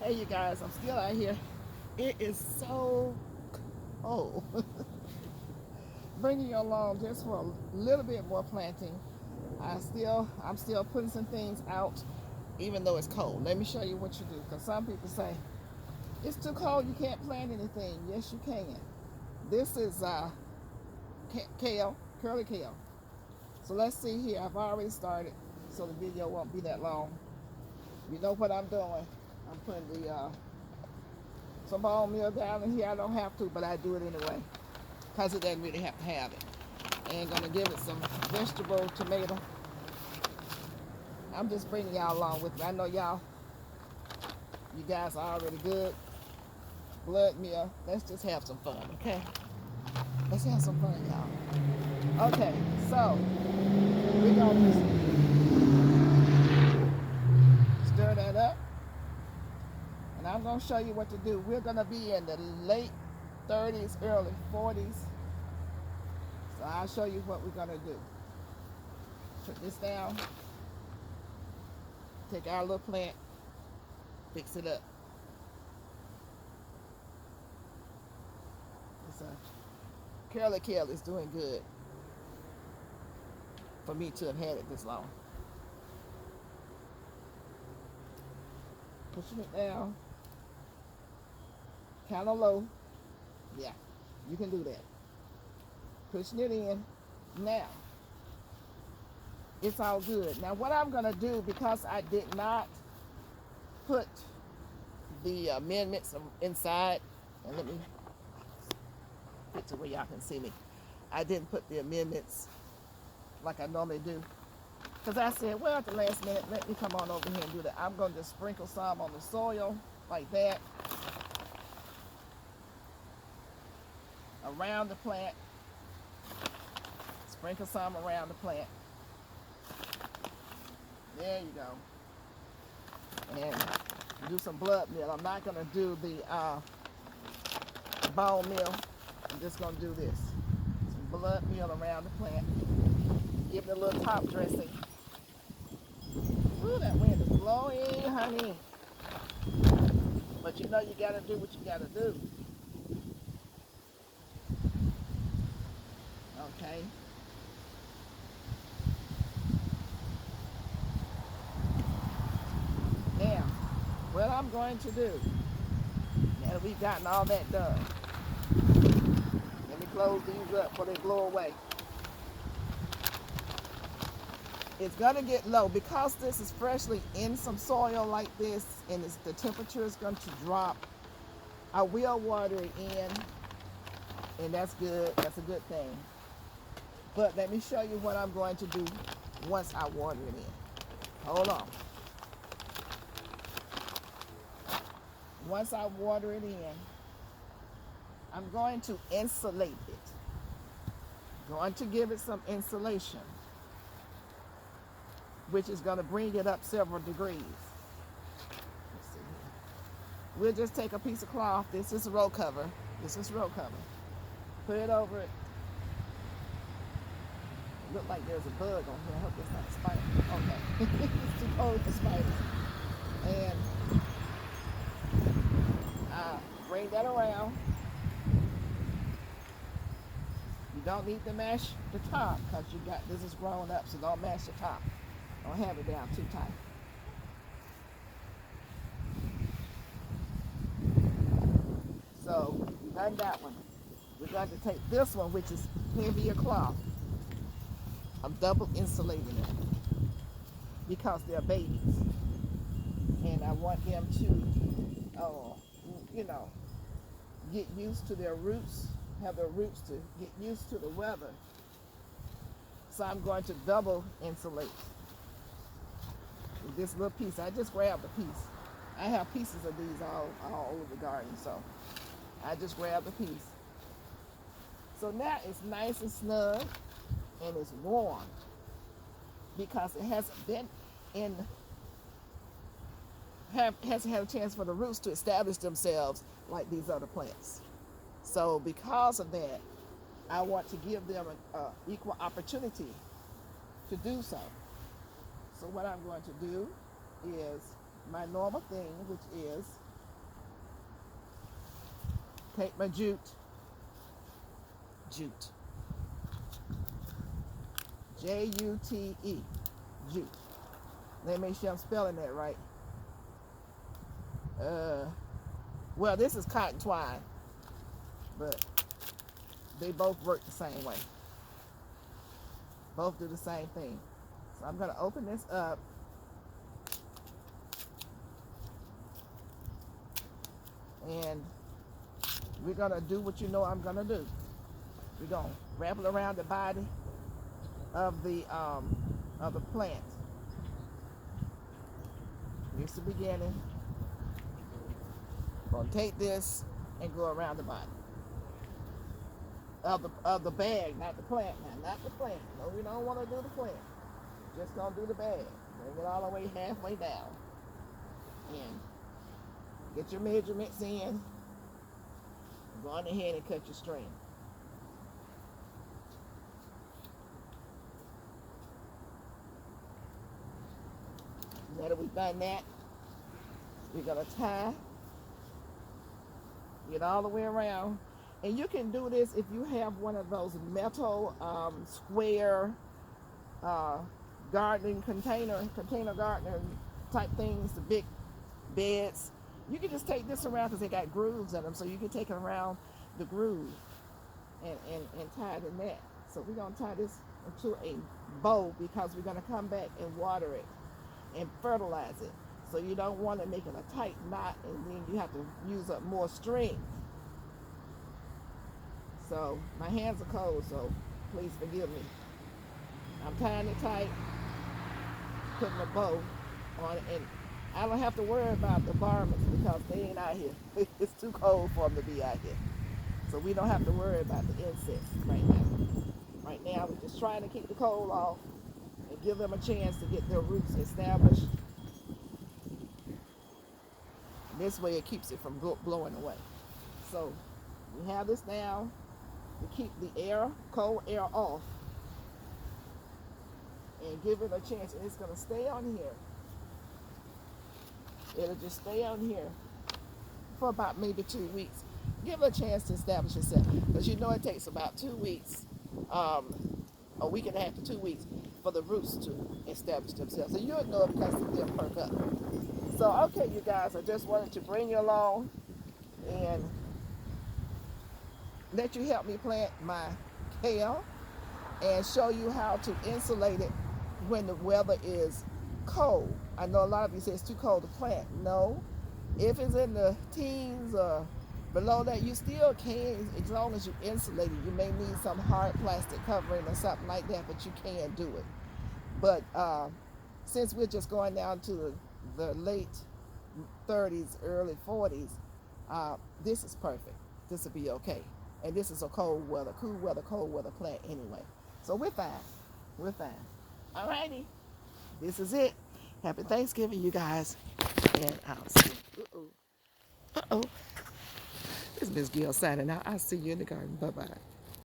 Hey you guys, I'm still out here. It is so cold. Bringing you along just for a little bit more planting. I'm still putting some things out, even though it's cold. Let me show you what you do, because some people say it's too cold, you can't plant anything. Yes, you can. This is kale, curly kale. So let's see here. I've already started, so the video won't be that long. You know what I'm doing? I'm putting the some bone meal down in here. I don't have to, but I do it anyway because it doesn't really have to have it. And gonna give it some vegetable tomato. I'm just bringing y'all along with me. I know you guys are already good. Blood meal. Let's just have some fun, okay? Let's have some fun, y'all. Okay, so we're gonna just stir that up. And I'm going to show you what to do. We're going to be in the late 30s, early 40s. So I'll show you what we're going to do. Put this down. Take our little plant. Fix it up. It's a curly kale is doing good for me to have had it this long. Pushing it down. Kind of low. Yeah, you can do that. Pushing it in. Now, it's all good. Now, what I'm going to do, because I did not put the amendments inside, and let me get to where y'all can see me. I didn't put the amendments like I normally do, because I said, well, at the last minute, let me come on over here and do that. I'm going to just sprinkle some on the soil like that. Around the plant. Sprinkle some around the plant. There you go. And do some blood meal. I'm not going to do the bone meal. I'm just going to do this. Some blood meal around the plant. Give it a little top dressing. Ooh, that wind is blowing, honey. But you know you got to do what you got to do. Okay. Now, what I'm going to do, now that we've gotten all that done, let me close these up before they blow away. It's going to get low because this is freshly in some soil like this, and the temperature is going to drop. I will water it in, and that's good. That's a good thing. But let me show you what I'm going to do once I water it in. Hold on. Once I water it in, I'm going to insulate it. Going to give it some insulation, which is going to bring it up several degrees. Let's see here. We'll just take a piece of cloth. This is a roll cover. Put it over it. Look like there's a bug on here. I hope it's not a spider. Okay. It's too cold for spiders. And bring that around. You don't need to mash the top because this is grown up, so don't mash the top. Don't have it down too tight. So we've done that one. We're going to take this one, which is heavier cloth. I'm double insulating it because they're babies, and I want them to, get used to their roots, have their roots to get used to the weather. So I'm going to double insulate with this little piece. I just grabbed a piece. I have pieces of these all over the garden, so I just grabbed a piece. So now it's nice and snug. And it's warm because it hasn't been hasn't had a chance for the roots to establish themselves like these other plants. So because of that, I want to give them an equal opportunity to do so. So what I'm going to do is my normal thing, which is Take my jute. J-U-T-E. Jute. Let me make sure I'm spelling that right. Well, this is cotton twine, but they both work the same way. Both do the same thing. So I'm going to open this up. And we're going to do what you know I'm going to do. We're going to wrap it around the body of the plant. Here's the beginning. Going to take this and go around the body of the bag, not the plant now, not the plant. No, we don't want to do the plant. Just going to do the bag. Bring it all the way halfway down. And get your measurements in. Go on ahead and cut your string. Now that we've done that, we're going to tie it all the way around. And you can do this if you have one of those metal square gardening container gardening type things, the big beds. You can just take this around because they got grooves in them, so you can take it around the groove and tie it in that. So we're going to tie this into a bow because we're going to come back and water it and fertilize it. So you don't want to make it a tight knot and then you have to use up more string. So my hands are cold, so please forgive me. I'm tying it tight, putting a bow on it, and I don't have to worry about the varmints because they ain't out here. It's too cold for them to be out here. So we don't have to worry about the insects right now. Right now we're just trying to keep the cold off and give them a chance to get their roots established. This way it keeps it from blowing away. So we have this down to keep the air, cold air off and give it a chance. And it's going to stay on here. It'll just stay on here for about maybe 2 weeks. Give it a chance to establish itself because you know it takes about 2 weeks, a week and a half to 2 weeks for the roots to establish themselves. So you'll know it because they'll perk up. So, okay, you guys, I just wanted to bring you along and let you help me plant my kale and show you how to insulate it when the weather is cold. I know a lot of you say it's too cold to plant. No, if it's in the teens or below that, you still can, as long as you insulate it. You may need some hard plastic covering or something like that, but you can do it. But since we're just going down to the late 30s, early 40s, this is perfect. This will be okay. And this is a cold weather plant anyway. So we're fine. We're fine. All righty. This is it. Happy Thanksgiving, you guys. And I'll see you. Uh-oh. This is Miss Gail signing out. I'll see you in the garden. Bye-bye.